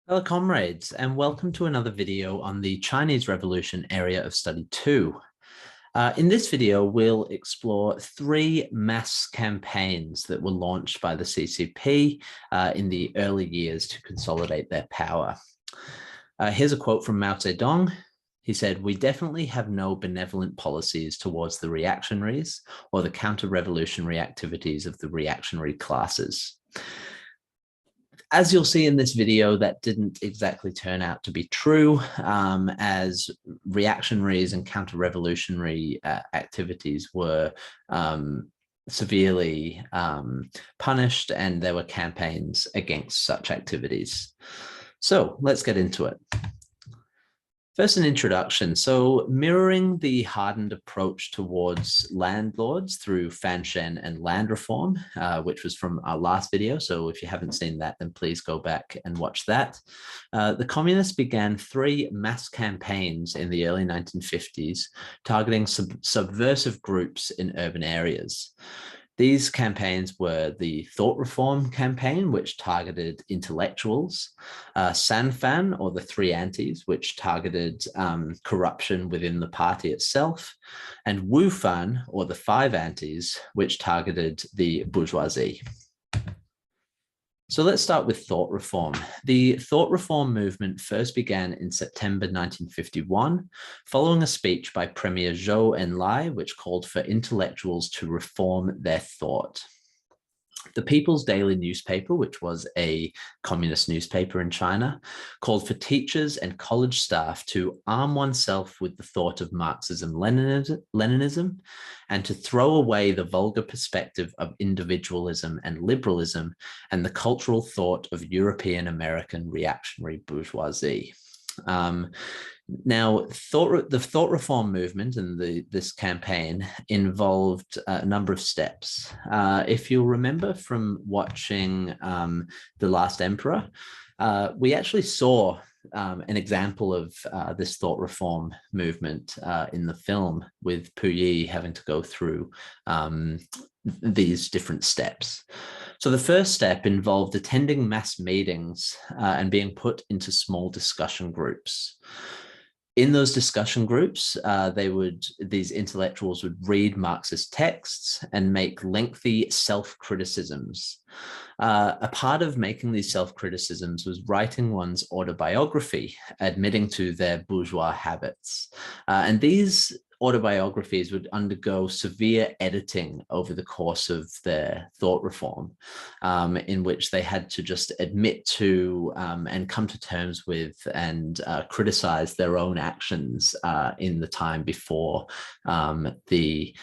Hello, comrades, and welcome to another video on the Chinese Revolution area of study 2. In this video, we'll explore 3 mass campaigns that were launched by the CCP in the early years to consolidate their power. Here's a quote from Mao Zedong. He said, "We definitely have no benevolent policies towards the reactionaries or the counter-revolutionary activities of the reactionary classes." As you'll see in this video, that didn't exactly turn out to be true, as reactionaries and counter-revolutionary activities were severely punished, and there were campaigns against such activities. So let's get into it. First, an introduction. So mirroring the hardened approach towards landlords through Fanshen and land reform, which was from our last video. So if you haven't seen that, then please go back and watch that. The communists began 3 mass campaigns in the early 1950s, targeting subversive groups in urban areas. These campaigns were the Thought Reform campaign, which targeted intellectuals, Sanfan, or the 3 Antis, which targeted corruption within the party itself, and Wufan, or the 5 Antis, which targeted the bourgeoisie. So let's start with thought reform. The thought reform movement first began in September 1951, following a speech by Premier Zhou Enlai, which called for intellectuals to reform their thought. The People's Daily newspaper, which was a communist newspaper in China, called for teachers and college staff to arm oneself with the thought of Marxism-Leninism and to throw away the vulgar perspective of individualism and liberalism and the cultural thought of European American reactionary bourgeoisie. Now, the thought reform movement and this campaign involved a number of steps. If you'll remember from watching The Last Emperor, we actually saw an example of this thought reform movement in the film, with Puyi having to go through these different steps. So the first step involved attending mass meetings and being put into small discussion groups. In those discussion groups, these intellectuals would read Marxist texts and make lengthy self-criticisms. A part of making these self-criticisms was writing one's autobiography, admitting to their bourgeois habits. And these autobiographies would undergo severe editing over the course of their thought reform, in which they had to just admit to and come to terms with and criticize their own actions in the time before the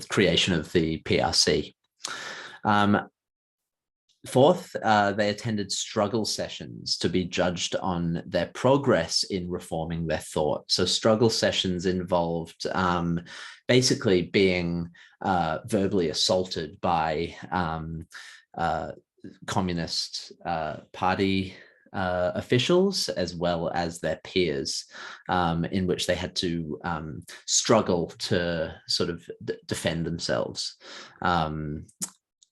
creation of the PRC. Fourth, they attended struggle sessions to be judged on their progress in reforming their thought. So struggle sessions involved basically being verbally assaulted by Communist Party officials, as well as their peers, in which they had to struggle to sort of defend themselves.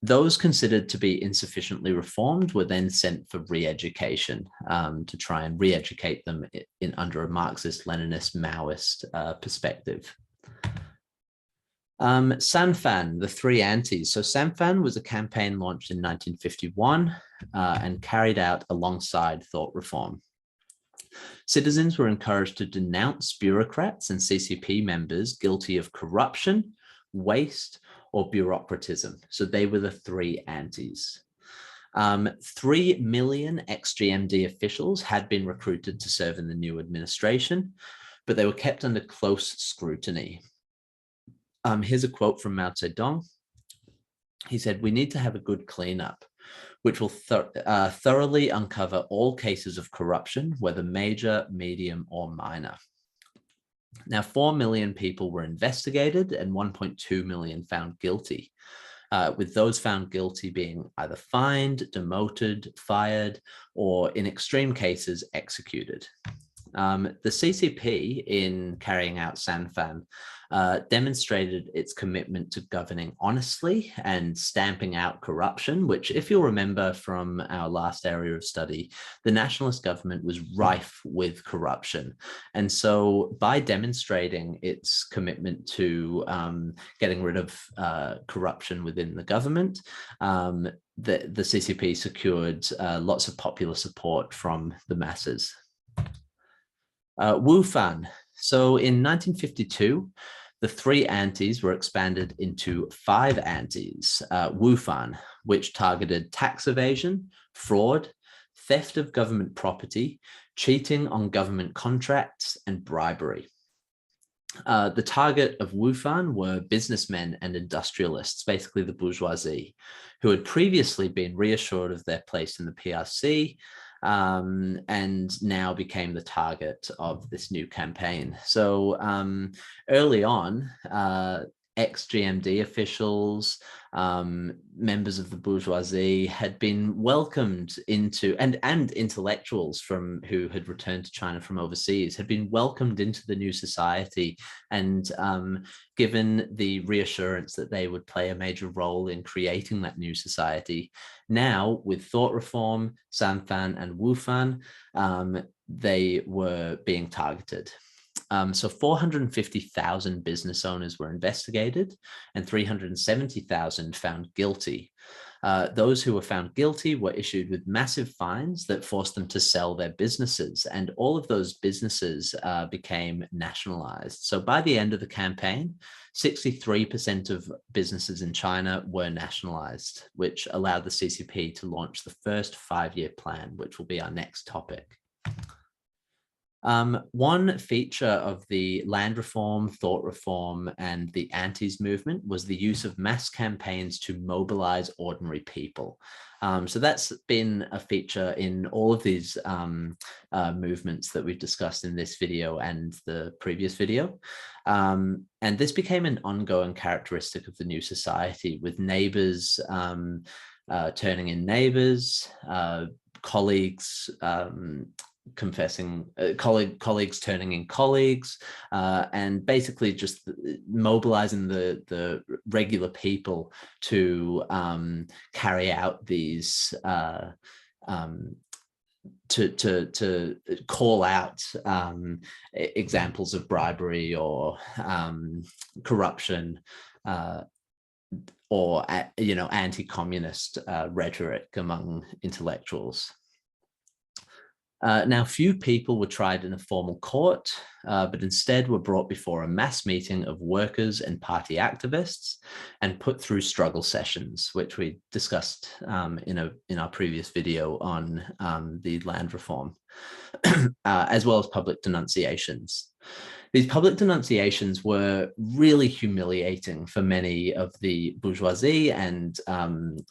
Those considered to be insufficiently reformed were then sent for re-education to try and re-educate them under a Marxist-Leninist Maoist perspective. Sanfan, the 3 Antis. So Sanfan was a campaign launched in 1951 and carried out alongside thought reform. Citizens were encouraged to denounce bureaucrats and CCP members guilty of corruption, waste, or bureaucratism. So they were the 3 Antis. 3 million ex-GMD officials had been recruited to serve in the new administration, but they were kept under close scrutiny. Here's a quote from Mao Zedong. He said, "We need to have a good cleanup, which will thoroughly uncover all cases of corruption, whether major, medium, or minor." Now, 4 million people were investigated and 1.2 million found guilty, with those found guilty being either fined, demoted, fired, or in extreme cases, executed. The CCP, in carrying out Sanfan, demonstrated its commitment to governing honestly and stamping out corruption, which, if you'll remember from our last area of study, the nationalist government was rife with corruption. And so by demonstrating its commitment to getting rid of corruption within the government, the CCP secured lots of popular support from the masses. Wufan. So in 1952, the three antis were expanded into five antis, Wufan, which targeted tax evasion, fraud, theft of government property, cheating on government contracts, and bribery. The target of Wufan were businessmen and industrialists, basically the bourgeoisie, who had previously been reassured of their place in the PRC, and now became the target of this new campaign. So early on, ex-GMD officials, members of the bourgeoisie had been welcomed into, and intellectuals who had returned to China from overseas had been welcomed into the new society and given the reassurance that they would play a major role in creating that new society. Now, with thought reform, Sanfan and Wufan, they were being targeted. So 450,000 business owners were investigated and 370,000 found guilty. Those who were found guilty were issued with massive fines that forced them to sell their businesses, and all of those businesses became nationalized. So by the end of the campaign, 63% of businesses in China were nationalized, which allowed the CCP to launch the first 5-year plan, which will be our next topic. One feature of the land reform, thought reform, and the antis movement was the use of mass campaigns to mobilize ordinary people. So that's been a feature in all of these movements that we've discussed in this video and the previous video. And this became an ongoing characteristic of the new society, with neighbors turning in neighbors, colleagues colleagues turning in colleagues, and basically just mobilizing the regular people to carry out these to call out examples of bribery or corruption, or anti-communist rhetoric among intellectuals. Now, few people were tried in a formal court, but instead were brought before a mass meeting of workers and party activists and put through struggle sessions, which we discussed in our previous video on the land reform, as well as public denunciations. These public denunciations were really humiliating for many of the bourgeoisie and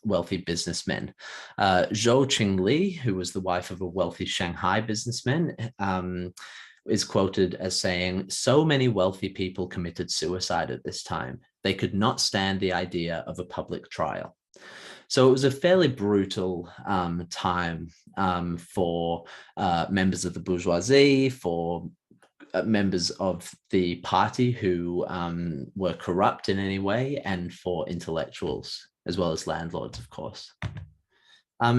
wealthy businessmen. Zhou Qingli, who was the wife of a wealthy Shanghai businessman, is quoted as saying, "So many wealthy people committed suicide at this time. They could not stand the idea of a public trial." So it was a fairly brutal time for members of the bourgeoisie, for members of the party who were corrupt in any way, and for intellectuals, as well as landlords, of course.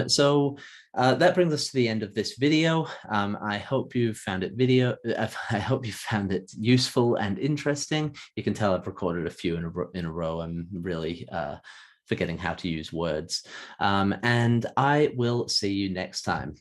So that brings us to the end of this video. I hope you found it useful and interesting. You can tell I've recorded a few in a row. I'm really forgetting how to use words. And I will see you next time.